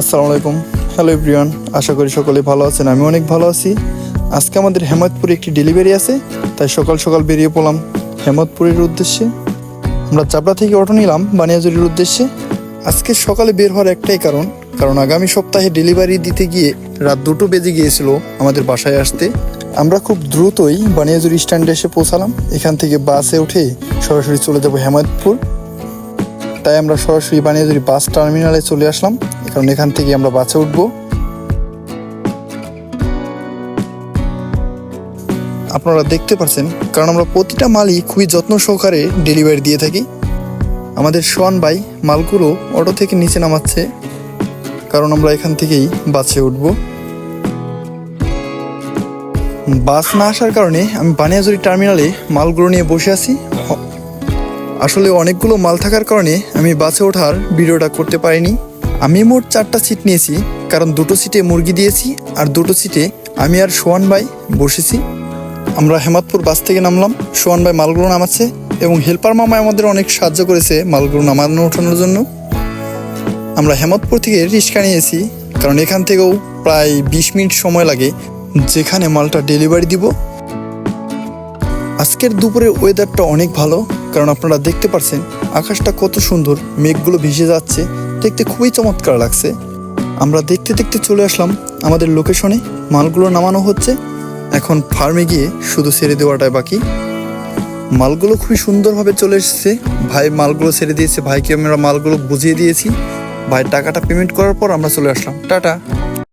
আসসালামু আলাইকুম। Hello everyone, আশা করি সকলে ভালো আছেন। আমি অনেক ভালো আছি। আজকে আমাদের হেমায়তপুরে একটি ডেলিভারি আছে, তাই সকাল সকাল বেরিয়ে পড়লাম হেমায়তপুরের উদ্দেশ্যে। আমরা চাপড়া থেকে অটো নিলাম বানিয়াজুরির উদ্দেশ্যে। আজকে সকালে বের হওয়ার একটাই কারণ আগামী সপ্তাহে ডেলিভারি দিতে গিয়ে রাত 2টো বেজে গিয়েছিল আমাদের বাসায় আসতে। আমরা খুব দ্রুতই বানিয়াজুরি স্ট্যান্ডে এসে পৌঁছালাম। এখান থেকে বাসে উঠে সরাসরি চলে যাব হেমায়তপুর। তাই আমরা সরাসরি বানিয়াজুরি বাস টার্মিনালে চলে আসলাম, কারণ এখান থেকে আমরা বাসে উঠব। আপনারা দেখতে পাচ্ছেন, কারণ আমরা প্রতিটা মালই খুবই যত্ন সহকারে ডেলিভারি দিয়ে থাকি। আমাদের সোয়ান ভাই মালগুলো অটো থেকে নিচে নামাচ্ছে, কারণ আমরা এখান থেকেই বাসে উঠব। বাস না আসার কারণে আমি বানিয়াজুরি টার্মিনালে মালগুলো নিয়ে বসে আছি। আসলে অনেকগুলো মাল থাকার কারণে আমি বাসে ওঠার ভিডিওটা করতে পারিনি। আমি মোট 4টা সিট নিয়েছি, কারণ 2টো সিটে মুরগি দিয়েছি আর 2টো সিটে আমি আর সোয়ান ভাই বসেছি। আমরা হেমায়তপুর বাস থেকে নামলাম, সোয়ান ভাই মালগুলো নামাচ্ছে এবং হেল্পার মামা আমাদের অনেক সাহায্য করেছে মালগুলো নামানো ওঠানোর জন্য। আমরা হেমায়তপুর থেকে রিক্সা নিয়েছি, কারণ এখান থেকেও প্রায় 20 মিনিট সময় লাগে যেখানে মালটা ডেলিভারি দিব। আজকের দুপুরের ওয়েদারটা অনেক ভালো, কারণ আপনারা দেখতে পাচ্ছেন আকাশটা কত সুন্দর, মেঘগুলো ভেসে যাচ্ছে, দেখতে খুবই চমৎকার লাগছে। আমরা দেখতে দেখতে চলে আসলাম আমাদের লোকেশনে। মালগুলো নামানো হচ্ছে, এখন ফার্মে গিয়ে শুধু ছেড়ে দেওয়াটাই বাকি। মালগুলো খুবই সুন্দরভাবে চলে এসেছে। ভাই মালগুলো ছেড়ে দিয়েছে, ভাইকে আমরা মালগুলো বুঝিয়ে দিয়েছি। ভাই টাকাটা পেমেন্ট করার পর আমরা চলে আসলাম। টাটা।